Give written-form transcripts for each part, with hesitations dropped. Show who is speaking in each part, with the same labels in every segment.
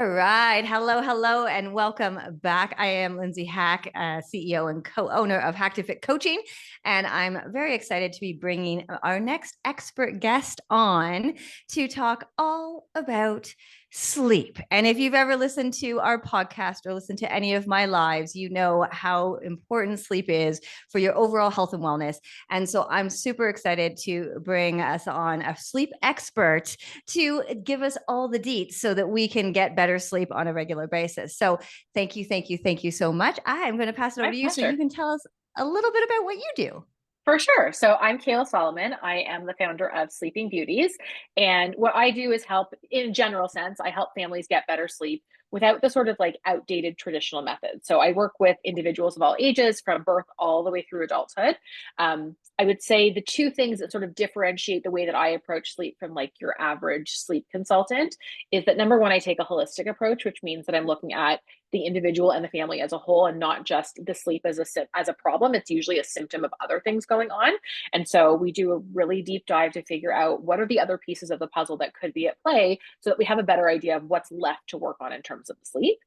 Speaker 1: All right. Hello, hello, and welcome back. I am Lindsay Hack, CEO and co-owner of Hack to Fit Coaching, and I'm very excited to be bringing our next expert guest on to talk all about sleep. And if you've ever listened to our podcast or listened to any of my lives, you know how important sleep is for your overall health and wellness. And so I'm super excited to bring us on a sleep expert to give us all the deets so that we can get better sleep on a regular basis. So thank you so much. I'm going to pass it over
Speaker 2: My
Speaker 1: to you so you
Speaker 2: pleasure.
Speaker 1: can tell us a little bit about what you do.
Speaker 2: For sure. So I'm Cayla Solomon. I am the founder of Sleeping Beauties. And what I do is help, in a general sense, I help families get better sleep without the sort of like outdated traditional methods. So I work with individuals of all ages from birth all the way through adulthood. I would say the two things that sort of differentiate the way that I approach sleep from like your average sleep consultant is that number one, I take a holistic approach, which means that I'm looking at the individual and the family as a whole and not just the sleep as a problem. It's usually a symptom of other things going on. And so we do a really deep dive to figure out what are the other pieces of the puzzle that could be at play so that we have a better idea of what's left to work on in terms of the sleep.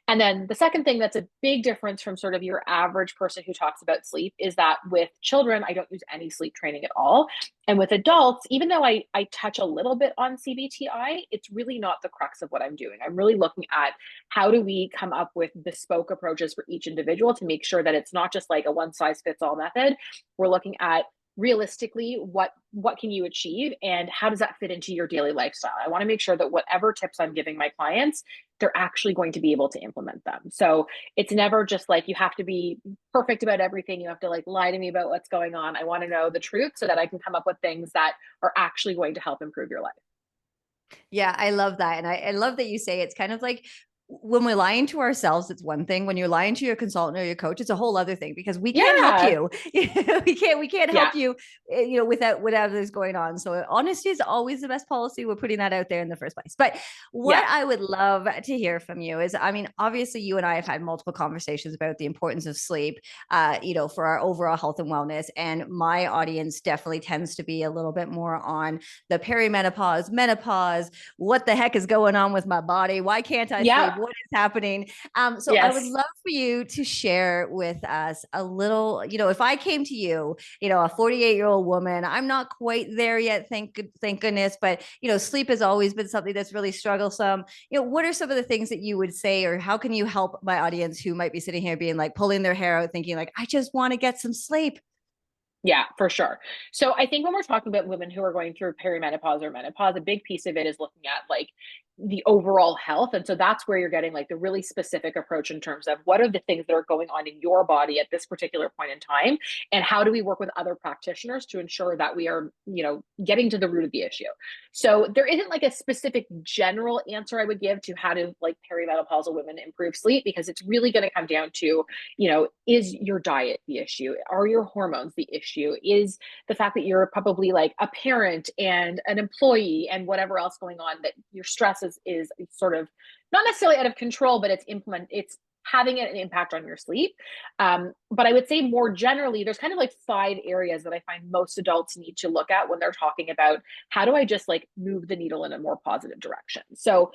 Speaker 2: And then the second thing that's a big difference from sort of your average person who talks about sleep is that with children, I don't use any sleep training at all. And with adults, even though I touch a little bit on CBTI, it's really not the crux of what I'm doing. I'm really looking at how do we come up with bespoke approaches for each individual to make sure that it's not just like a one size fits all method. We're looking at realistically what can you achieve and how does that fit into your daily lifestyle. I want to make sure that whatever tips I'm giving my clients, they're actually going to be able to implement them. So it's never just like you have to be perfect about everything, you have to like lie to me about what's going on. I want to know the truth so that I can come up with things that are actually going to help improve your life.
Speaker 1: Yeah, I love that. And I love that you say it's kind of like when we're lying to ourselves, it's one thing. When you're lying to your consultant or your coach, it's a whole other thing because we can't help
Speaker 2: Yeah.
Speaker 1: you. We can't
Speaker 2: Yeah.
Speaker 1: help you, without this going on. So honesty is always the best policy. We're putting that out there in the first place. But what
Speaker 2: Yeah.
Speaker 1: I would love to hear from you is, I mean, obviously you and I have had multiple conversations about the importance of sleep, for our overall health and wellness. And my audience definitely tends to be a little bit more on the perimenopause, menopause, what the heck is going on with my body? Why can't I sleep?
Speaker 2: Yeah.
Speaker 1: What is happening? So I would
Speaker 2: Yes.
Speaker 1: love for you to share with us a little, if I came to you, a 48-year-old woman, I'm not quite there yet, thank goodness, but sleep has always been something that's really strugglesome. What are some of the things that you would say, or how can you help my audience who might be sitting here being like pulling their hair out, thinking like, I just want to get some sleep?
Speaker 2: Yeah, for sure. So I think when we're talking about women who are going through perimenopause or menopause, a big piece of it is looking at like the overall health. And so that's where you're getting like the really specific approach in terms of what are the things that are going on in your body at this particular point in time, and how do we work with other practitioners to ensure that we are, getting to the root of the issue. So there isn't like a specific general answer I would give to how to like perimenopausal women improve sleep, because it's really going to come down to, is your diet the issue? Are your hormones the issue? Is the fact that you're probably like a parent and an employee and whatever else going on, that your stress is sort of not necessarily out of control, but it's having an impact on your sleep. But I would say more generally, there's kind of like five areas that I find most adults need to look at when they're talking about how do I just like move the needle in a more positive direction. So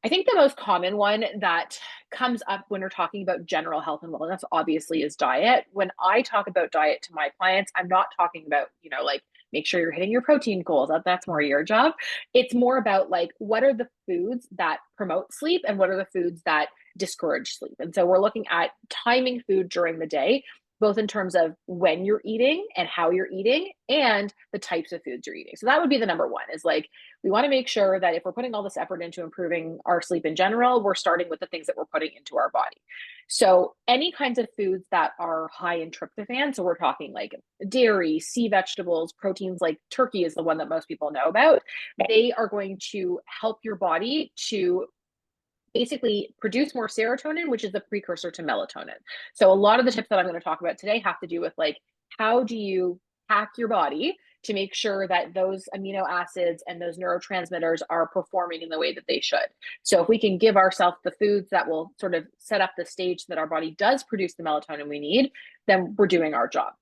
Speaker 2: I think the most common one that comes up when we're talking about general health and wellness, obviously, is diet. When I talk about diet to my clients, I'm not talking about, like make sure you're hitting your protein goals. That's more your job. It's more about like, what are the foods that promote sleep and what are the foods that discourage sleep? And so we're looking at timing food during the day, both in terms of when you're eating and how you're eating and the types of foods you're eating. So that would be the number one, is like, we want to make sure that if we're putting all this effort into improving our sleep in general, we're starting with the things that we're putting into our body. So any kinds of foods that are high in tryptophan, so we're talking like dairy, sea vegetables, proteins, like turkey is the one that most people know about, they are going to help your body to basically produce more serotonin, which is the precursor to melatonin. So a lot of the tips that I'm going to talk about today have to do with like, how do you hack your body to make sure that those amino acids and those neurotransmitters are performing in the way that they should. So if we can give ourselves the foods that will sort of set up the stage so that our body does produce the melatonin we need, then we're doing our job.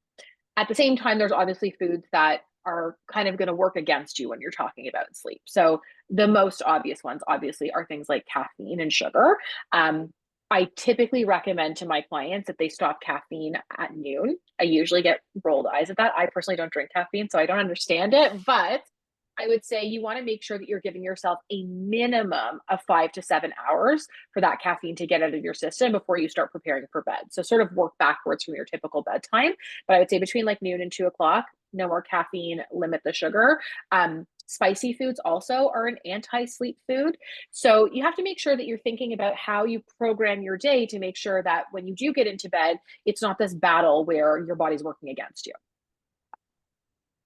Speaker 2: At the same time, there's obviously foods that are kind of going to work against you when you're talking about sleep. So the most obvious ones, obviously, are things like caffeine and sugar. I typically recommend to my clients that they stop caffeine at noon. I usually get rolled eyes at that. I personally don't drink caffeine, so I don't understand it. But I would say you want to make sure that you're giving yourself a minimum of 5 to 7 hours for that caffeine to get out of your system before you start preparing for bed. So sort of work backwards from your typical bedtime. But I would say between like noon and 2 o'clock, no more caffeine, limit the sugar. Spicy foods also are an anti-sleep food. So you have to make sure that you're thinking about how you program your day to make sure that when you do get into bed, it's not this battle where your body's working against you.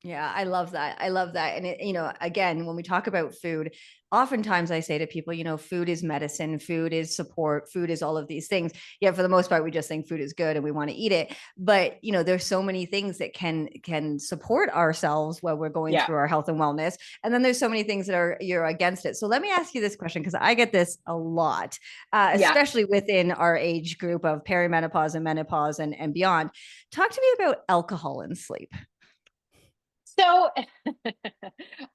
Speaker 1: Yeah, I love that. I love that. And again, when we talk about food, oftentimes I say to people, food is medicine, food is support, food is all of these things. Yeah, for the most part, we just think food is good and we want to eat it. But there's so many things that can support ourselves while we're going through our health and wellness. And then there's so many things that you're against it. So let me ask you this question, because I get this a lot, especially within our age group of perimenopause and menopause and beyond. Talk to me about alcohol and sleep.
Speaker 2: So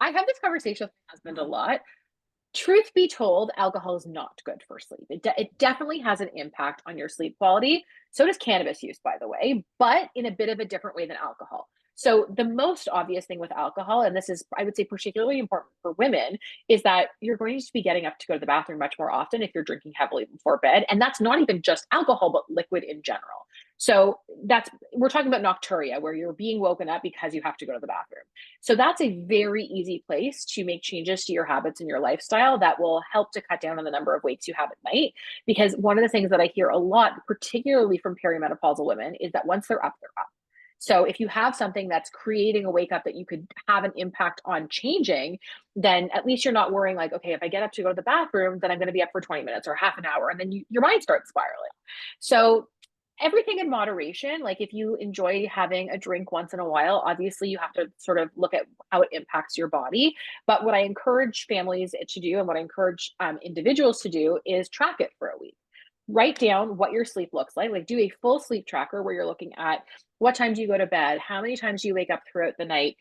Speaker 2: I have this conversation with my husband a lot. Truth be told, alcohol is not good for sleep. It definitely has an impact on your sleep quality. So does cannabis use, by the way, but in a bit of a different way than alcohol. So the most obvious thing with alcohol, and this is, I would say, particularly important for women, is that you're going to be getting up to go to the bathroom much more often if you're drinking heavily before bed. And that's not even just alcohol, but liquid in general. So we're talking about nocturia, where you're being woken up because you have to go to the bathroom. So that's a very easy place to make changes to your habits and your lifestyle that will help to cut down on the number of wakes you have at night. Because one of the things that I hear a lot, particularly from perimenopausal women, is that once they're up, they're up. So if you have something that's creating a wake up that you could have an impact on changing, then at least you're not worrying like, okay, if I get up to go to the bathroom, then I'm going to be up for 20 minutes or half an hour. And then your mind starts spiraling. So everything in moderation. Like if you enjoy having a drink once in a while, obviously you have to sort of look at how it impacts your body. But what I encourage families to do, and what I encourage individuals to do, is track it for a week. Write down what your sleep looks like do a full sleep tracker where you're looking at what time do you go to bed, how many times do you wake up throughout the night,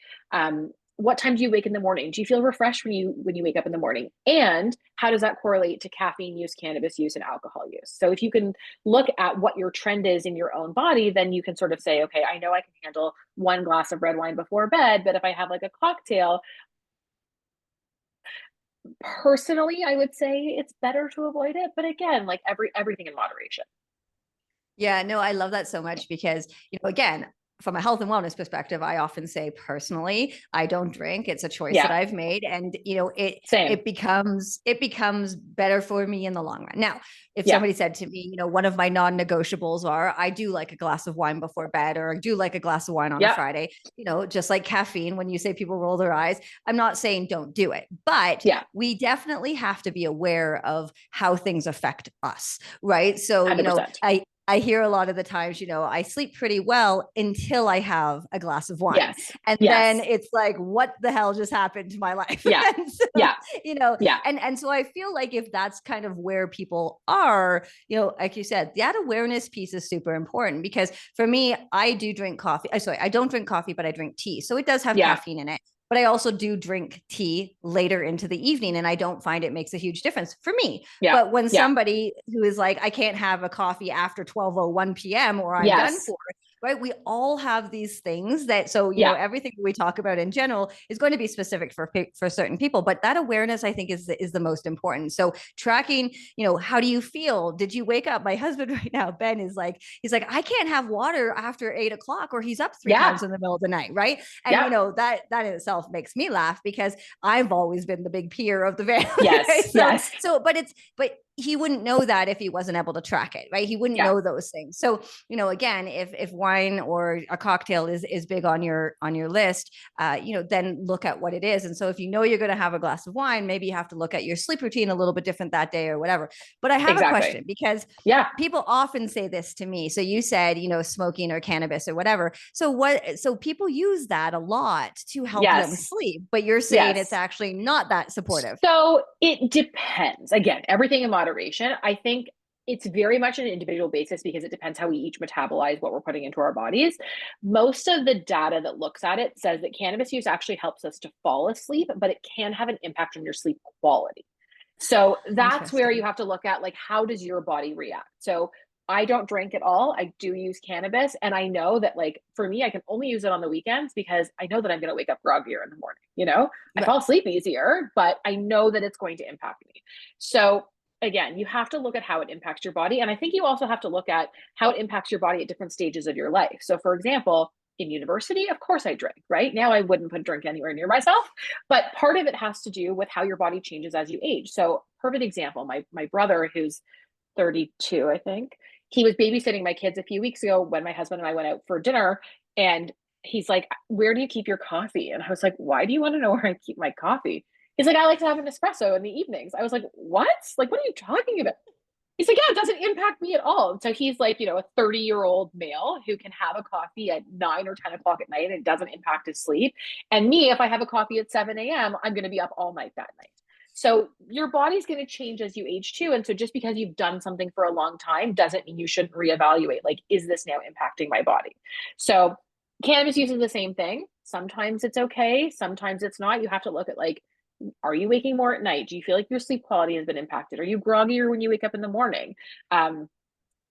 Speaker 2: what time do you wake in the morning? Do you feel refreshed when you wake up in the morning? And how does that correlate to caffeine use, cannabis use, and alcohol use? So if you can look at what your trend is in your own body, then you can sort of say, okay, I know I can handle one glass of red wine before bed, but if I have like a cocktail, personally, I would say it's better to avoid it. But again, like everything in moderation.
Speaker 1: Yeah, no, I love that so much because, again, from a health and wellness perspective, I often say personally, I don't drink. It's a choice that I've made. And, it becomes better for me in the long run. Now, if somebody said to me, one of my non-negotiables are, I do like a glass of wine before bed, or I do like a glass of wine on a Friday, just like caffeine, when you say people roll their eyes, I'm not saying don't do it, but we definitely have to be aware of how things affect us. Right. So,
Speaker 2: 100%.
Speaker 1: I hear a lot of the times, I sleep pretty well until I have a glass of wine.
Speaker 2: Yes.
Speaker 1: And then it's like, what the hell just happened to my life?
Speaker 2: Yeah.
Speaker 1: And so, and so I feel like if that's kind of where people are, like you said, that awareness piece is super important, because for me, I do drink coffee. I don't drink coffee, but I drink tea. So it does have caffeine in it. But I also do drink tea later into the evening, and I don't find it makes a huge difference for me. But when somebody who is like, I can't have a coffee after 12:01 p.m. or I'm done for, right? We all have these things that, so, everything we talk about in general is going to be specific for certain people, but that awareness, I think, is the most important. So tracking, how do you feel? Did you wake up? My husband right now, Ben, he's like, I can't have water after 8 o'clock, or he's up three times in the middle of the night. Right. And, that in itself makes me laugh, because I've always been the big peer of the family.
Speaker 2: Yes.
Speaker 1: Right? So, but he wouldn't know that if he wasn't able to track it, right? He wouldn't know those things. So, again, if wine or a cocktail is big on your list, then look at what it is. And so if you're going to have a glass of wine, maybe you have to look at your sleep routine a little bit different that day or whatever. But I have a question, because people often say this to me. So you said, smoking or cannabis or whatever. So people use that a lot to help them sleep, but you're saying it's actually not that supportive.
Speaker 2: So it depends. Again, everything in moderation. I think it's very much an individual basis because it depends how we each metabolize what we're putting into our bodies. Most of the data that looks at it says that cannabis use actually helps us to fall asleep, but it can have an impact on your sleep quality. So that's where you
Speaker 1: Interesting.
Speaker 2: have to look at, like, how does your body react? So I don't drink at all. I do use cannabis. And I know that, like, for me, I can only use it on the weekends because I know that I'm going to wake up groggier in the morning. I
Speaker 1: Right.
Speaker 2: fall asleep easier, but I know that it's going to impact me. So again, you have to look at how it impacts your body. And I think you also have to look at how it impacts your body at different stages of your life. So, for example, in university, of course I drink, right? Now I wouldn't put drink anywhere near myself, but part of it has to do with how your body changes as you age. So, perfect example, my brother, who's 32, I think, he was babysitting my kids a few weeks ago when my husband and I went out for dinner. And he's like, "Where do you keep your coffee?" And I was like, "Why do you want to know where I keep my coffee?" He's like, "I like to have an espresso in the evenings." I was like, "What? Like, what are you talking about?" He's like, "Yeah, it doesn't impact me at all." And so he's like, a 30-year-old male who can have a coffee at 9 or 10 o'clock at night and it doesn't impact his sleep. And me, if I have a coffee at 7 a.m., I'm going to be up all night that night. So your body's going to change as you age too. And so just because you've done something for a long time doesn't mean you shouldn't reevaluate, like, is this now impacting my body? So cannabis use is the same thing. Sometimes it's okay. Sometimes it's not. You have to look at, like, are you waking more at night? Do you feel like your sleep quality has been impacted? Are you groggier when you wake up in the morning? Um,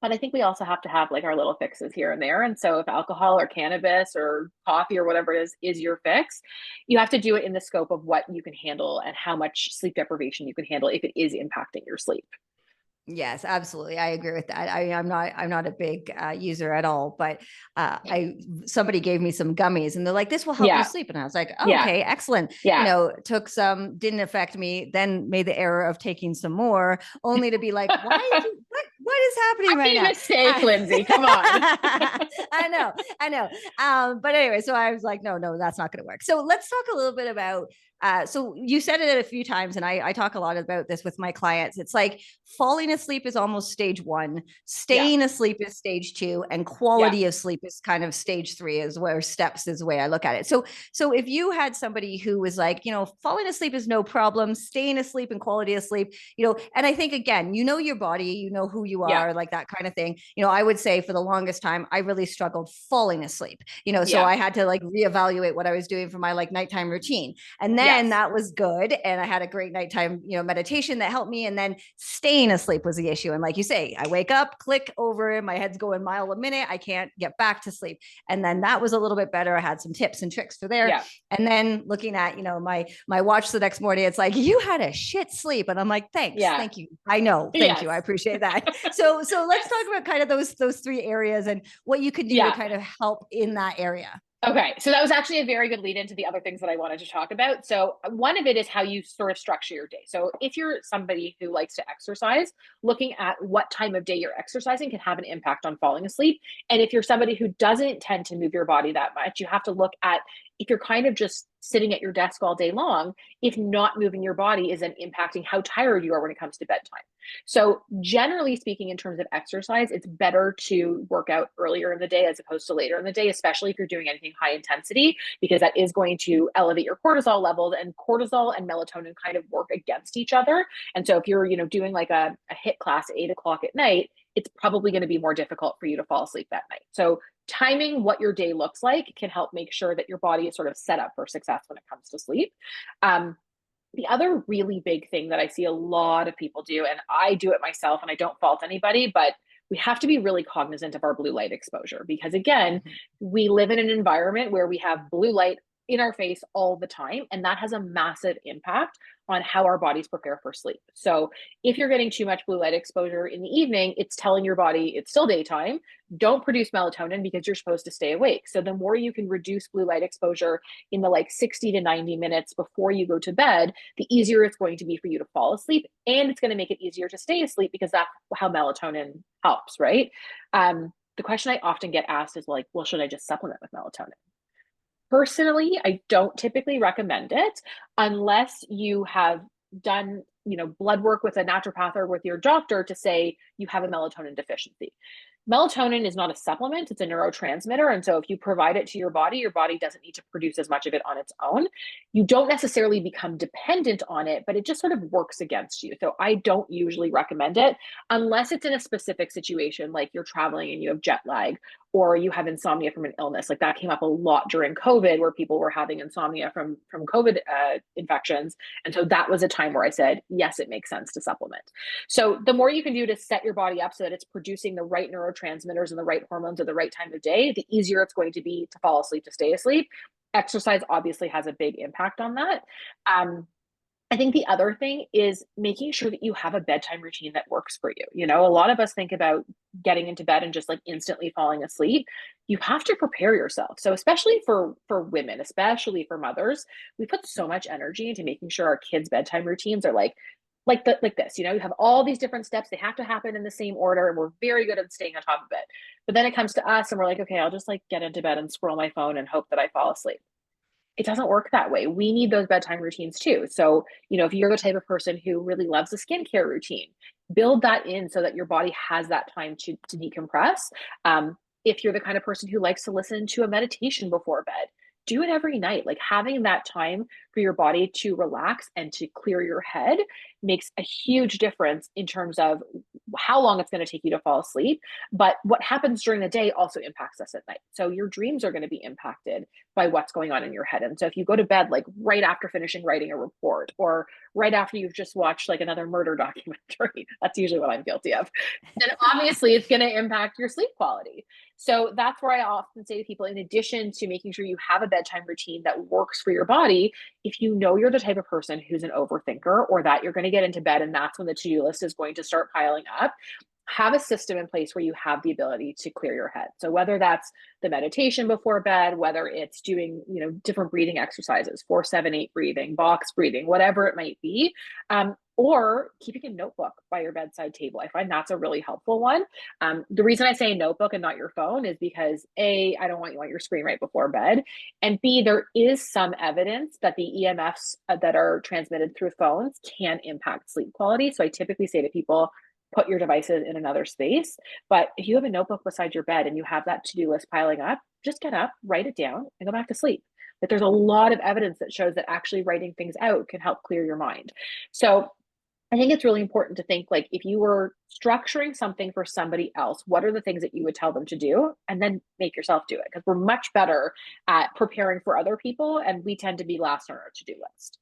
Speaker 2: but I think we also have to have, like, our little fixes here and there. And so if alcohol or cannabis or coffee or whatever it is your fix, you have to do it in the scope of what you can handle and how much sleep deprivation you can handle if it is impacting your sleep.
Speaker 1: Yes, absolutely. I agree with that. I'm not a big user at all, but I somebody gave me some gummies and they're like, this will help you
Speaker 2: Yeah.
Speaker 1: sleep. And I was like, oh,
Speaker 2: Yeah.
Speaker 1: okay, excellent.
Speaker 2: Yeah.
Speaker 1: Took some, didn't affect me, then made the error of taking some more, only to be like, what is happening
Speaker 2: I
Speaker 1: right
Speaker 2: made a
Speaker 1: now?
Speaker 2: mistake, Lindsay. Come on.
Speaker 1: I know. But anyway, so I was like, no, that's not going to work. So let's talk a little bit about so you said it a few times, and I talk a lot about this with my clients. It's like falling asleep is almost stage one,
Speaker 2: Yeah.
Speaker 1: staying asleep is stage two, and
Speaker 2: Yeah.
Speaker 1: quality of sleep is kind of stage three, is where steps is the way I look at it. So if you had somebody who was like, falling asleep is no problem, staying asleep and quality of sleep, and I think again, your body, who you
Speaker 2: Yeah.
Speaker 1: are, like that kind of thing. I would say for the longest time, I really struggled falling asleep, so
Speaker 2: Yeah.
Speaker 1: I had to like reevaluate what I was doing for my like nighttime routine. And then
Speaker 2: Yes.
Speaker 1: that was good. And I had a great nighttime, meditation that helped me. And then staying asleep was the issue. And like you say, I wake up, click over, my head's going a mile a minute. I can't get back to sleep. And then that was a little bit better. I had some tips and tricks for there.
Speaker 2: Yeah.
Speaker 1: And then looking at, my watch the next morning, it's like, you had a shit sleep. And I'm like, thanks.
Speaker 2: Yeah.
Speaker 1: Thank you. I know. Thank you. I
Speaker 2: Yes.
Speaker 1: appreciate that. So let's talk
Speaker 2: Yes.
Speaker 1: about kind of those three areas and what you can do to
Speaker 2: Yeah.
Speaker 1: kind of help in that area.
Speaker 2: Okay, so that was actually a very good lead into the other things that I wanted to talk about. So, one of it is how you sort of structure your day. So, if you're somebody who likes to exercise, looking at what time of day you're exercising can have an impact on falling asleep. And if you're somebody who doesn't tend to move your body that much, you have to look at, if you're kind of just sitting at your desk all day long, if not moving your body is then impacting how tired you are when it comes to bedtime. So, generally speaking, in terms of exercise, it's better to work out earlier in the day as opposed to later in the day, especially if you're doing anything high intensity, because that is going to elevate your cortisol levels, and cortisol and melatonin kind of work against each other. And so, if you're, doing like a HIIT class at 8 o'clock at night, it's probably going to be more difficult for you to fall asleep that night. So, timing what your day looks like can help make sure that your body is sort of set up for success when it comes to sleep. Um, the other really big thing that I see a lot of people do, and I do it myself and I don't fault anybody, but we have to be really cognizant of our blue light exposure because, again,
Speaker 1: Mhm.
Speaker 2: we live in an environment where we have blue light in our face all the time. And that has a massive impact on how our bodies prepare for sleep. So, if you're getting too much blue light exposure in the evening, it's telling your body it's still daytime. Don't produce melatonin because you're supposed to stay awake. So, the more you can reduce blue light exposure in the like 60 to 90 minutes before you go to bed, the easier it's going to be for you to fall asleep. And it's going to make it easier to stay asleep because that's how melatonin helps, right? The question I often get asked is like, well, should I just supplement with melatonin? Personally, I don't typically recommend it unless you have done, blood work with a naturopath or with your doctor to say you have a melatonin deficiency. Melatonin is not a supplement, it's a neurotransmitter. And so if you provide it to your body doesn't need to produce as much of it on its own. You don't necessarily become dependent on it, but it just sort of works against you. So I don't usually recommend it unless it's in a specific situation, like you're traveling and you have jet lag or you have insomnia from an illness. Like that came up a lot during COVID where people were having insomnia from COVID infections. And so that was a time where I said, yes, it makes sense to supplement. So the more you can do to set your body up so that it's producing the right neurotransmitters and the right hormones at the right time of day, the easier it's going to be to fall asleep, to stay asleep. Exercise obviously has a big impact on that. I think the other thing is making sure that you have a bedtime routine that works for you. You know, a lot of us think about getting into bed and just like instantly falling asleep. You have to prepare yourself. So especially for women, especially for mothers, we put so much energy into making sure our kids' bedtime routines are like this. You know, you have all these different steps. They have to happen in the same order, and we're very good at staying on top of it. But then it comes to us and we're like, okay, I'll just like get into bed and scroll my phone and hope that I fall asleep. It doesn't work that way. We need those bedtime routines too. So, you know, if you're the type of person who really loves a skincare routine, build that in so that your body has that time to decompress. If you're the kind of person who likes to listen to a meditation before bed, do it every night. Like having that time for your body to relax and to clear your head makes a huge difference in terms of how long it's going to take you to fall asleep. But what happens during the day also impacts us at night. So your dreams are going to be impacted by what's going on in your head. And so if you go to bed like right after finishing writing a report or right after you've just watched like another murder documentary, that's usually what I'm guilty of, then obviously it's going to impact your sleep quality. So that's where I often say to people, in addition to making sure you have a bedtime routine that works for your body, if you know you're the type of person who's an overthinker or that you're going to get into bed and that's when the to-do list is going to start piling up, have a system in place where you have the ability to clear your head. So whether that's the meditation before bed, whether it's doing, you know, different breathing exercises, 4-7-8 breathing, box breathing, whatever it might be, or keeping a notebook by your bedside table. I find that's a really helpful one. The reason I say notebook and not your phone is because A, I don't want you on your screen right before bed. And B, there is some evidence that the EMFs that are transmitted through phones can impact sleep quality. So I typically say to people, put your devices in another space. But if you have a notebook beside your bed and you have that to-do list piling up, just get up, write it down, and go back to sleep. But there's a lot of evidence that shows that actually writing things out can help clear your mind. So I think it's really important to think like if you were structuring something for somebody else, what are the things that you would tell them to do? And then make yourself do it because we're much better at preparing for other people and we tend to be last on our to-do list.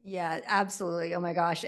Speaker 1: Yeah, absolutely. Oh my gosh.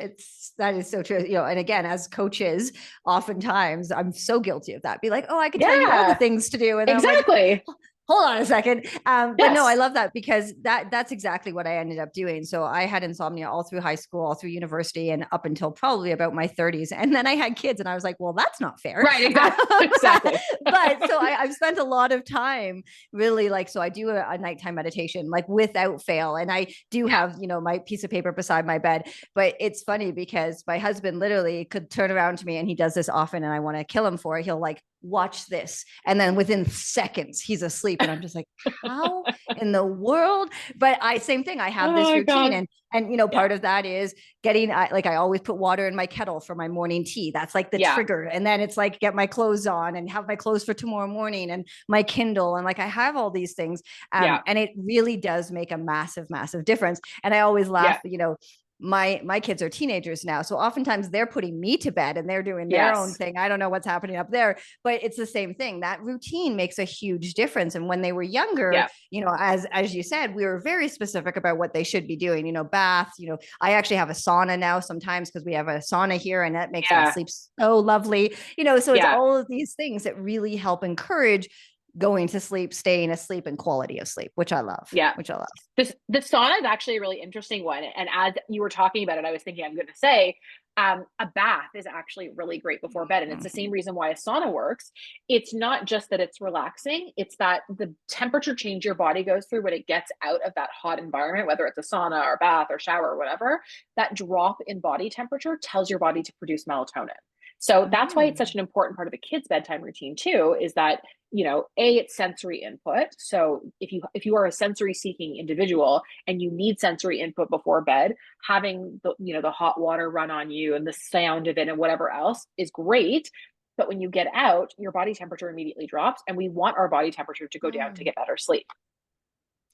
Speaker 1: That is so true. You know, and again, as coaches, oftentimes I'm so guilty of that. Be like, oh, I could tell you all the
Speaker 2: Yeah,
Speaker 1: things to do. And then I'm like,
Speaker 2: exactly.
Speaker 1: hold on a second. But no, I
Speaker 2: Yes.
Speaker 1: love that because that's exactly what I ended up doing. So I had insomnia all through high school, all through university, and up until probably about my 30s. And then I had kids, and I was like, well, that's not fair.
Speaker 2: Right. Exactly. Exactly.
Speaker 1: But so I've spent a lot of time really like, so I do a nighttime meditation like without fail. And I do
Speaker 2: Yeah.
Speaker 1: have, you know, my piece of paper beside my bed. But it's funny because my husband literally could turn around to me and he does this often and I want to kill him for it. He'll like, watch this. And then within seconds, he's asleep. And I'm just like, how in the world? But same thing. I have
Speaker 2: Oh
Speaker 1: this
Speaker 2: my
Speaker 1: routine
Speaker 2: God.
Speaker 1: and, you know,
Speaker 2: Yeah.
Speaker 1: part of that is getting, like, I always put water in my kettle for my morning tea. That's like the
Speaker 2: Yeah.
Speaker 1: trigger. And then it's like, get my clothes on and have my clothes for tomorrow morning and my Kindle. And like, I have all these things.
Speaker 2: Yeah.
Speaker 1: And it really does make a massive, massive difference. And I always laugh,
Speaker 2: Yeah.
Speaker 1: you know, my kids are teenagers now, so oftentimes they're putting me to bed and they're doing their own
Speaker 2: Yes.
Speaker 1: thing. I don't know what's happening up there, but it's the same thing. That routine makes a huge difference. And when they were younger,
Speaker 2: Yeah.
Speaker 1: you know, as you said, we were very specific about what they should be doing. You know, baths. You know, I actually have a sauna now sometimes because we have a sauna here, and that makes my
Speaker 2: Yeah.
Speaker 1: sleep so lovely. You know, so it's
Speaker 2: Yeah.
Speaker 1: all of these things that really help encourage going to sleep, staying asleep, and quality of sleep, which I love.
Speaker 2: Yeah.
Speaker 1: Which I love.
Speaker 2: The sauna is actually a really interesting one. And as you were talking about it, I was thinking I'm going to say a bath is actually really great before bed. And it's the same
Speaker 1: Mhm.
Speaker 2: reason why a sauna works. It's not just that it's relaxing, it's that the temperature change your body goes through when it gets out of that hot environment, whether it's a sauna or bath or shower or whatever, that drop in body temperature tells your body to produce melatonin. So that's why it's such
Speaker 1: Mhm.
Speaker 2: an important part of a kid's bedtime routine too, is that, you know, A, it's sensory input. So if you are a sensory seeking individual and you need sensory input before bed, having the, you know, the hot water run on you and the sound of it and whatever else is great. But when you get out, your body temperature immediately drops, and we want our body temperature to go down to
Speaker 1: Mm.
Speaker 2: get better sleep.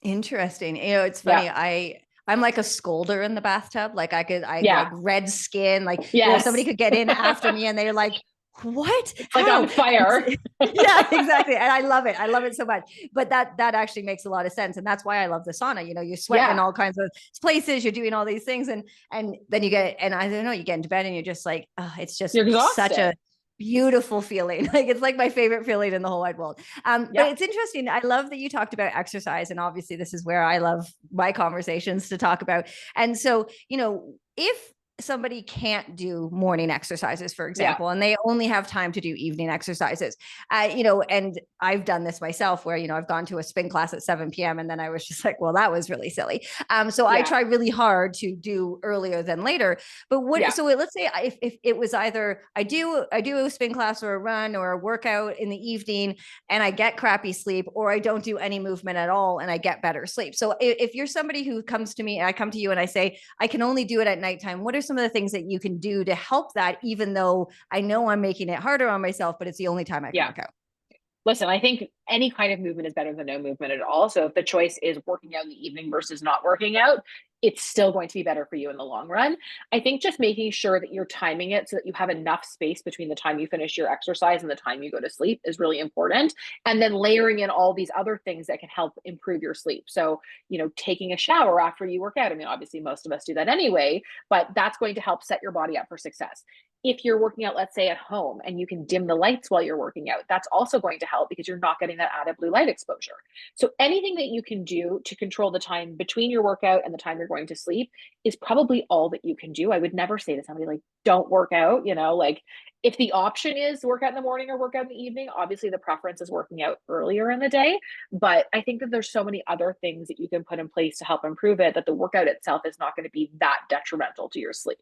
Speaker 1: Interesting. You know, it's
Speaker 2: Yeah.
Speaker 1: funny. I'm like a scolder in the bathtub. Like I like
Speaker 2: Yeah.
Speaker 1: red skin. Like, you know, somebody
Speaker 2: Yes.
Speaker 1: could get in after me and they're like, what?
Speaker 2: It's like
Speaker 1: How?
Speaker 2: on fire.
Speaker 1: Yeah, exactly. And I love it. I love it so much. But that actually makes a lot of sense. And that's why I love the sauna. You know, you're sweating in
Speaker 2: Yeah.
Speaker 1: all kinds of places, you're doing all these things. And then you get, and I don't know, you get into bed and you're just like, oh, it's just
Speaker 2: You're
Speaker 1: such a
Speaker 2: exhausted.
Speaker 1: beautiful feeling. Like it's like my favorite feeling in the whole wide world. But
Speaker 2: Yeah.
Speaker 1: it's interesting. I love that you talked about exercise. And obviously this is where I love my conversations to talk about. And so, you know, if somebody can't do morning exercises, for
Speaker 2: Yeah.
Speaker 1: example, and they only have time to do evening exercises, you know, and I've done this myself where, you know, I've gone to a spin class at 7 p.m. and then I was just like, well, that was really silly. So I
Speaker 2: Yeah.
Speaker 1: try really hard to do earlier than later. But what,
Speaker 2: Yeah.
Speaker 1: so let's say if it was either I do a spin class or a run or a workout in the evening and I get crappy sleep, or I don't do any movement at all and I get better sleep. So if you're somebody who comes to me, I come to you and I say, I can only do it at nighttime, what are some of the things that you can do to help that, even though I know I'm making it harder on myself, but it's the only time I can
Speaker 2: Yeah.
Speaker 1: work out?
Speaker 2: Listen, I think any kind of movement is better than no movement at all. So if the choice is working out in the evening versus not working out, it's still going to be better for you in the long run. I think just making sure that you're timing it so that you have enough space between the time you finish your exercise and the time you go to sleep is really important. And then layering in all these other things that can help improve your sleep. So, you know, taking a shower after you work out. I mean, obviously, most of us do that anyway, but that's going to help set your body up for success. If you're working out, let's say at home, and you can dim the lights while you're working out, that's also going to help because you're not getting that added blue light exposure. So anything that you can do to control the time between your workout and the time you're going to sleep is probably all that you can do. I would never say to somebody like, don't work out, you know, like if the option is work out in the morning or work out in the evening, obviously the preference is working out earlier in the day. But I think that there's so many other things that you can put in place to help improve it that the workout itself is not going to be that detrimental to your sleep.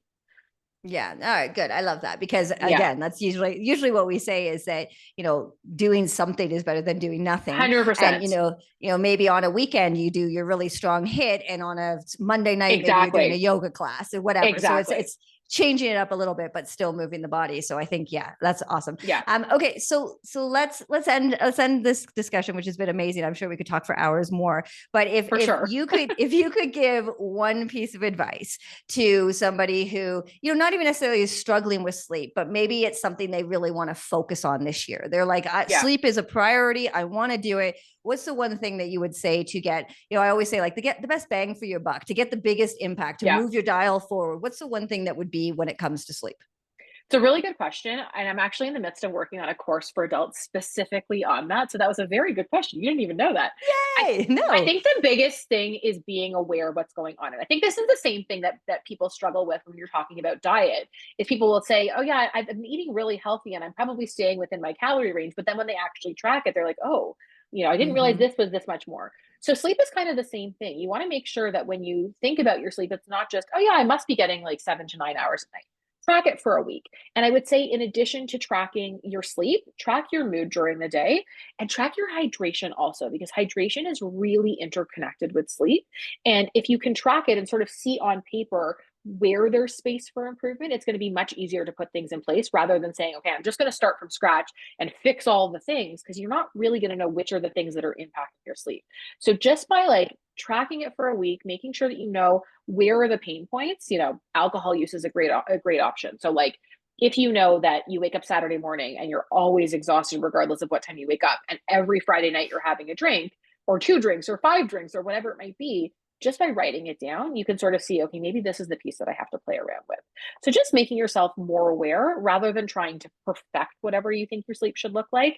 Speaker 1: Yeah. All right. Good. I love that because
Speaker 2: Yeah.
Speaker 1: again, that's usually what we say is that, you know, doing something is better than doing nothing. And,
Speaker 2: 100%.
Speaker 1: maybe on a weekend you do your really strong hit, and on a Monday night maybe you're doing a
Speaker 2: Exactly.
Speaker 1: yoga class or whatever. So it's
Speaker 2: Exactly.
Speaker 1: it's changing it up a little bit, but still moving the body. So I think, yeah, that's awesome.
Speaker 2: Yeah,
Speaker 1: Okay. So let's end this discussion, which has been amazing. I'm sure we could talk for hours more. But if
Speaker 2: for
Speaker 1: if
Speaker 2: sure.
Speaker 1: you could if you could give one piece of advice to somebody who, you know, not even necessarily is struggling with sleep, but maybe it's something they really want to focus on this year. They're like,
Speaker 2: Yeah.
Speaker 1: sleep is a priority. I want to do it. What's the one thing that you would say to get, I always say like to get the best bang for your buck, to get the biggest impact, to
Speaker 2: Yeah.
Speaker 1: move your dial forward? What's the one thing that would be when it comes to sleep?
Speaker 2: It's a really good question. And I'm actually in the midst of working on a course for adults specifically on that. So that was a very good question. You didn't even know that. I,
Speaker 1: Yay.
Speaker 2: I
Speaker 1: No.
Speaker 2: think the biggest thing is being aware of what's going on. And I think this is the same thing that people struggle with when you're talking about diet is people will say, oh yeah, I've been eating really healthy and I'm probably staying within my calorie range. But then when they actually track it, they're like, oh, I didn't realize
Speaker 1: Mm-hmm.
Speaker 2: this was this much more. So sleep is kind of the same thing. You want to make sure that when you think about your sleep, it's not just, oh yeah, I must be getting like 7 to 9 hours a night. Track it for a week. And I would say, in addition to tracking your sleep, track your mood during the day and track your hydration also, because hydration is really interconnected with sleep. And if you can track it and sort of see on paper where there's space for improvement, it's going to be much easier to put things in place rather than saying, okay, I'm just going to start from scratch and fix all the things, because you're not really going to know which are the things that are impacting your sleep. So just by like tracking it for a week, making sure that you know where are the pain points. Alcohol use is a great option. So like if you know that you wake up Saturday morning and you're always exhausted regardless of what time you wake up, and every Friday night you're having a drink or two drinks or five drinks or whatever it might be, just by writing it down, you can sort of see, okay, maybe this is the piece that I have to play around with. So just making yourself more aware rather than trying to perfect whatever you think your sleep should look like.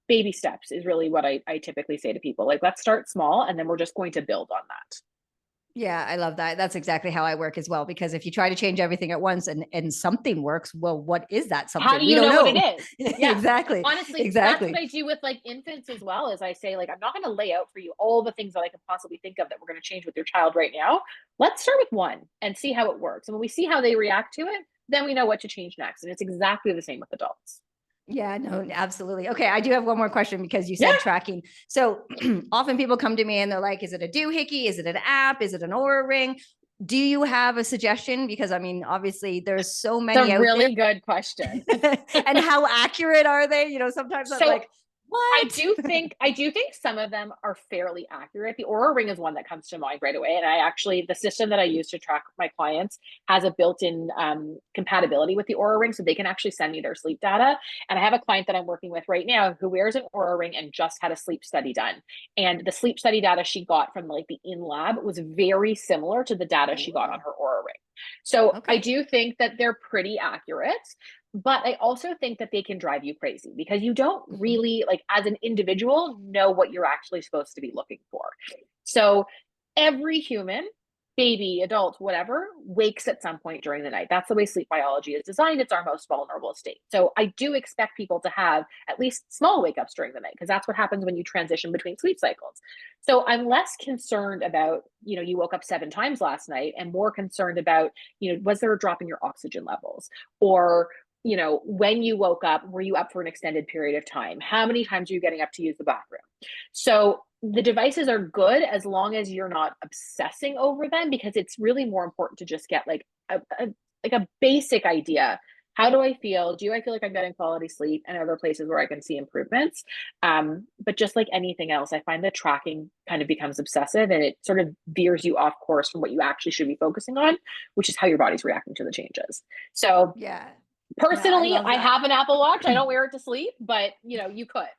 Speaker 2: Baby steps is really what I typically say to people. Like, let's start small and then we're just going to build on that.
Speaker 1: Yeah, I love that. That's exactly how I work as well. Because if you try to change everything at once and something works, well, what is that
Speaker 2: How
Speaker 1: something?
Speaker 2: do
Speaker 1: We
Speaker 2: you
Speaker 1: don't
Speaker 2: know what it
Speaker 1: know.
Speaker 2: is? Yeah.
Speaker 1: Exactly.
Speaker 2: Honestly, that's what
Speaker 1: Exactly.
Speaker 2: I do with like infants as well. Is I say, like, I'm not going to lay out for you all the things that I could possibly think of that we're going to change with your child right now. Let's start with one and see how it works. And when we see how they react to it, then we know what to change next. And it's exactly the same with adults.
Speaker 1: Yeah, no, absolutely. Okay, I do have one more question because you
Speaker 2: Yeah.
Speaker 1: said tracking. So often people come to me and they're like, is it a doohickey? Is it an app? Is it an Aura ring? Do you have a suggestion? Because I mean, obviously there's so
Speaker 2: It's
Speaker 1: many
Speaker 2: a
Speaker 1: out there.
Speaker 2: really good question.
Speaker 1: And how accurate are they? Sometimes I'm
Speaker 2: So
Speaker 1: like, what?
Speaker 2: I do think some of them are fairly accurate. The Aura Ring is one that comes to mind right away. And I actually, the system that I use to track my clients has a built-in compatibility with the Aura Ring, so they can actually send me their sleep data. And I have a client that I'm working with right now who wears an Aura Ring and just had a sleep study done. And the sleep study data she got from like the in lab was very similar to the data she got on
Speaker 1: Oh,
Speaker 2: her Aura Ring. So I
Speaker 1: okay.
Speaker 2: do think that they're pretty accurate. But I also think that they can drive you crazy because you don't
Speaker 1: Mhm.
Speaker 2: really, like, as an individual, know what you're actually supposed to be looking for. So every human, baby, adult, whatever, wakes at some point during the night. That's the way sleep biology is designed. It's our most vulnerable state. So I do expect people to have at least small wake ups during the night because that's what happens when you transition between sleep cycles. So I'm less concerned about, you woke up 7 times last night and more concerned about, was there a drop in your oxygen levels? Or when you woke up, were you up for an extended period of time? How many times are you getting up to use the bathroom? So the devices are good as long as you're not obsessing over them, because it's really more important to just get like a basic idea. How do I feel? Do I feel like I'm getting quality sleep? And other places where I can see improvements. But just like anything else, I find that tracking kind of becomes obsessive and it sort of veers you off course from what you actually should be focusing on, which is how your body's reacting to the changes. So
Speaker 1: Yeah. No, I
Speaker 2: personally,
Speaker 1: love
Speaker 2: I
Speaker 1: that.
Speaker 2: have an Apple Watch. I don't wear it to sleep, but you could.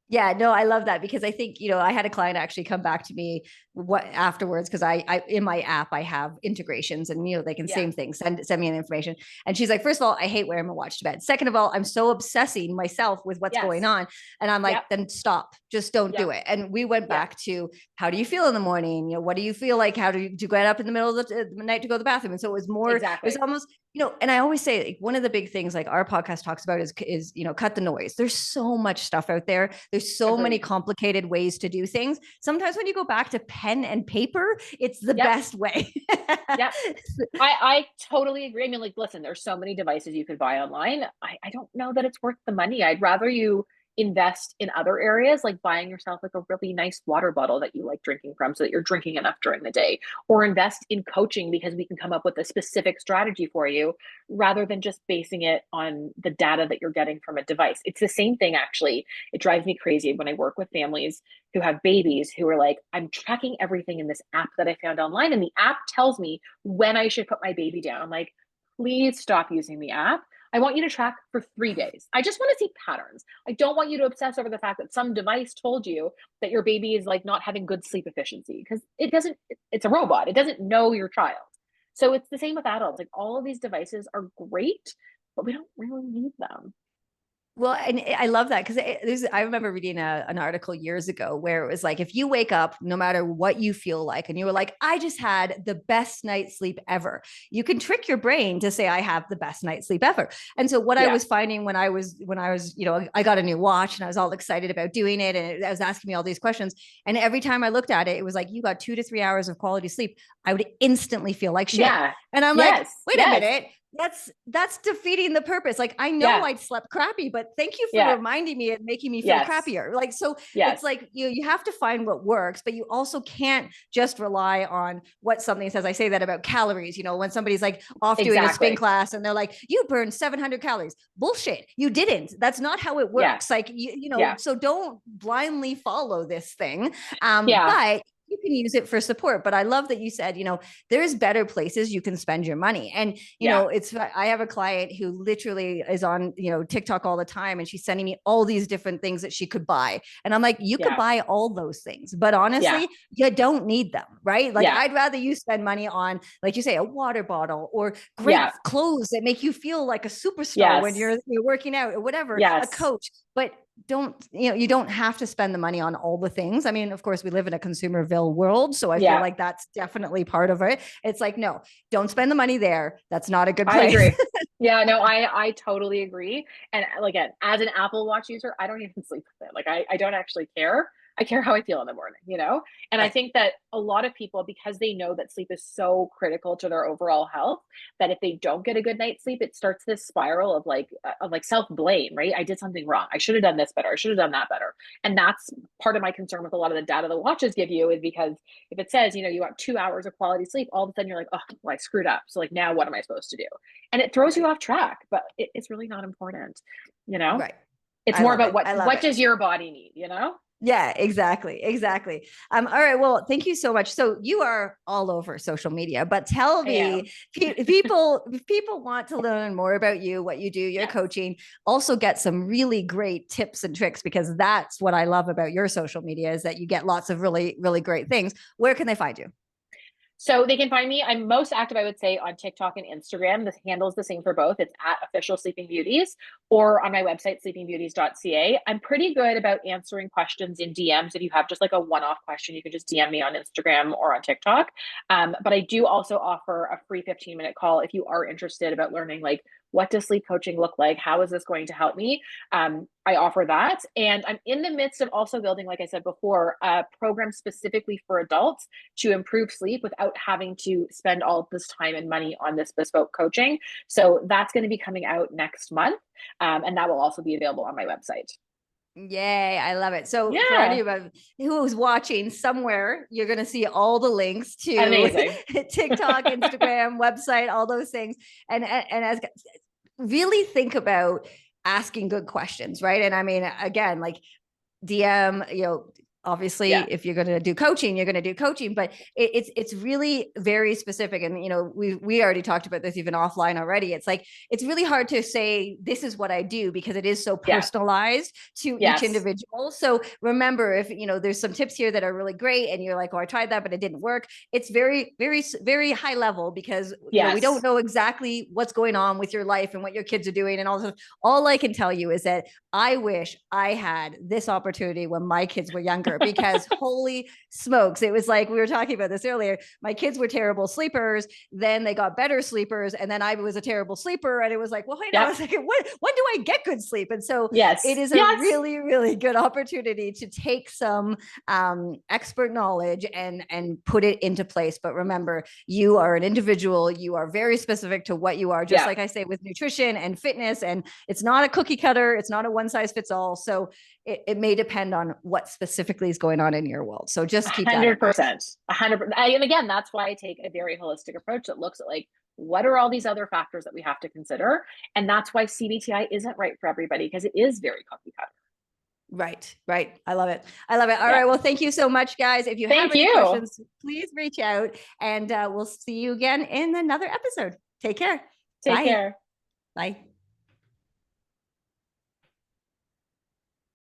Speaker 1: Yeah, no, I love that because I think, I had a client actually come back to me what afterwards because I in my app I have integrations and they can
Speaker 2: Yeah.
Speaker 1: same thing send me the information, and she's like, first of all, I hate wearing my watch to bed. Second of all, I'm so obsessing myself with what's going
Speaker 2: Yes.
Speaker 1: on, and I'm like,
Speaker 2: Yep.
Speaker 1: then stop, just don't
Speaker 2: Yep.
Speaker 1: do it. And we went
Speaker 2: Yep.
Speaker 1: back to how do you feel in the morning? What do you feel like? How do you get up in the middle of the night to go to the bathroom? And so it was
Speaker 2: Exactly.
Speaker 1: almost and I always say like, one of the big things like our podcast talks about is cut the noise. There's so much stuff out there. There's so many
Speaker 2: Agreed.
Speaker 1: complicated ways to do things. Sometimes when you go back to pen and paper, it's the
Speaker 2: Yep.
Speaker 1: best way.
Speaker 2: Yep. I totally agree. I mean, like, listen, there's so many devices you could buy online. I don't know that it's worth the money. I'd rather you invest in other areas, like buying yourself like a really nice water bottle that you like drinking from so that you're drinking enough during the day, or invest in coaching because we can come up with a specific strategy for you rather than just basing it on the data that you're getting from a device. It's the same thing, actually. It drives me crazy when I work with families who have babies who are like, I'm tracking everything in this app that I found online, and the app tells me when I should put my baby down. I'm like, please stop using the app. I want you to track for 3 days. I just want to see patterns. I don't want you to obsess over the fact that some device told you that your baby is like not having good sleep efficiency, because it doesn't, it's a robot. It doesn't know your child. So it's the same with adults. Like, all of these devices are great, but we don't really need them.
Speaker 1: Well, and I love that because I remember reading an article years ago where it was like, if you wake up, no matter what you feel like, and you were like, I just had the best night's sleep ever, you can trick your brain to say, I have the best night's sleep ever. And so what I
Speaker 2: Yeah.
Speaker 1: was finding when I was, I got a new watch and I was all excited about doing it, and I was asking me all these questions. And every time I looked at it, it was like, you got 2 to 3 hours of quality sleep. I would instantly feel like shit.
Speaker 2: Yeah.
Speaker 1: And I'm like,
Speaker 2: Yes.
Speaker 1: wait a
Speaker 2: Yes.
Speaker 1: minute, that's defeating the purpose. Like, I know
Speaker 2: Yeah.
Speaker 1: I'd slept crappy, but thank you for
Speaker 2: Yeah.
Speaker 1: reminding me and making me feel
Speaker 2: Yes.
Speaker 1: crappier. Like, so it's
Speaker 2: Yes.
Speaker 1: like you have to find what works, but you also can't just rely on what something says. I say that about calories, when somebody's like off doing a spin
Speaker 2: Exactly.
Speaker 1: class and they're like, you burned 700 calories. Bullshit. You didn't. That's not how it
Speaker 2: Yeah.
Speaker 1: works. Like,
Speaker 2: Yeah.
Speaker 1: so don't blindly follow this thing.
Speaker 2: Yeah.
Speaker 1: But you can use it for support. But I love that you said, there's better places you can spend your money. And,
Speaker 2: Yeah.
Speaker 1: I have a client who literally is on, TikTok all the time, and she's sending me all these different things that she could buy. And I'm like, you could
Speaker 2: Yeah.
Speaker 1: buy all those things, but
Speaker 2: Yeah.
Speaker 1: honestly, you don't need them, right? Like,
Speaker 2: Yeah.
Speaker 1: I'd rather you spend money on, like you say, a water bottle or great
Speaker 2: Yeah.
Speaker 1: clothes that make you feel like a superstar when
Speaker 2: Yes.
Speaker 1: you're working out or whatever, a
Speaker 2: Yes.
Speaker 1: coach. But you don't have to spend the money on all the things. I mean, of course, we live in a consumerville world, so I feel
Speaker 2: Yeah.
Speaker 1: like that's definitely part of it. It's like, no, don't spend the money there. That's not a good
Speaker 2: I
Speaker 1: place.
Speaker 2: agree. Yeah, no, I totally agree. And like, as an Apple Watch user, I don't even sleep with it. Like, I don't actually care. I care how I feel in the morning, you know? And I
Speaker 1: Right.
Speaker 2: think that a lot of people, because they know that sleep is so critical to their overall health, that if they don't get a good night's sleep, it starts this spiral of like self-blame, right? I did something wrong. I should have done this better. I should have done that better. And that's part of my concern with a lot of the data the watches give you, is because if it says, you know, you want 2 hours of quality sleep, all of a sudden you're like, oh, well, I screwed up. So like now what am I supposed to do? And it throws you
Speaker 1: Right.
Speaker 2: off track, but it's really not important, you know?
Speaker 1: Right.
Speaker 2: It's
Speaker 1: I
Speaker 2: more
Speaker 1: love
Speaker 2: about
Speaker 1: it. I love
Speaker 2: what
Speaker 1: it.
Speaker 2: does your body need, you know?
Speaker 1: Yeah, exactly. Exactly. All right. Well, thank you so much. So you are all over social media, but tell
Speaker 2: I am.
Speaker 1: me, people, if people want to learn more about you, what you do, your
Speaker 2: Yes.
Speaker 1: coaching, also get some really great tips and tricks, because that's what I love about your social media, is that you get lots of really, really great things. Where can they find you?
Speaker 2: So they can find me. I'm most active, I would say, on TikTok and Instagram. The handle's the same for both. It's at official Sleeping Beauties, or on my website, sleepingbeauties.ca. I'm pretty good about answering questions in DMs. If you have just like a one-off question, you can just DM me on Instagram or on TikTok. But I do also offer a free 15-minute call if you are interested about learning, like, what does sleep coaching look like? How is this going to help me? I offer that. And I'm in the midst of also building, like I said before, a program specifically for adults to improve sleep without having to spend all of this time and money on this bespoke coaching. So that's going to be coming out next month. And that will also be available on my website.
Speaker 1: Yay, I love it. So for
Speaker 2: Yeah.
Speaker 1: anybody who's watching, somewhere you're going to see all the links to
Speaker 2: Amazing.
Speaker 1: TikTok, Instagram, website, all those things. And as really think about asking good questions, right? And I mean, again, like DM, obviously
Speaker 2: Yeah.
Speaker 1: if you're going to do coaching, you're going to do coaching, but it's really very specific. And we already talked about this even offline already. It's like it's really hard to say this is what I do, because it is so
Speaker 2: Yeah.
Speaker 1: personalized to each
Speaker 2: Yes.
Speaker 1: individual. So remember, if there's some tips here that are really great and you're like, oh, I tried that but it didn't work, it's very, very, very high level, because we don't
Speaker 2: Yes.
Speaker 1: know exactly what's going on with your life and what your kids are doing and all I can tell you is that I wish I had this opportunity when my kids were younger, because holy smokes, it was like we were talking about this earlier. My kids were terrible sleepers, then they got better sleepers, and then I was a terrible sleeper, and it was like, well, wait on
Speaker 2: Yep.
Speaker 1: a second, when do I get good sleep? And so it
Speaker 2: Yes.
Speaker 1: is a
Speaker 2: Yes.
Speaker 1: really, really good opportunity to take some expert knowledge and put it into place. But remember, you are an individual. You are very specific to what you are, just
Speaker 2: Yeah.
Speaker 1: like I say with nutrition and fitness. And it's not a cookie cutter. It's not a one size fits all. So it may depend on what specifically is going on in your world. So just keep that in mind.
Speaker 2: 100%. 100%. And again, that's why I take a very holistic approach that looks at, like, what are all these other factors that we have to consider? And that's why CBTI isn't right for everybody, because it is very cookie cutter.
Speaker 1: Right, right. I love it. I love it. All
Speaker 2: Yeah.
Speaker 1: right. Well, thank you so much, guys. If you have
Speaker 2: Thank
Speaker 1: any
Speaker 2: you.
Speaker 1: questions, please reach out, and we'll see you again in another episode. Take care.
Speaker 2: Take
Speaker 1: Bye.
Speaker 2: care.
Speaker 1: Bye.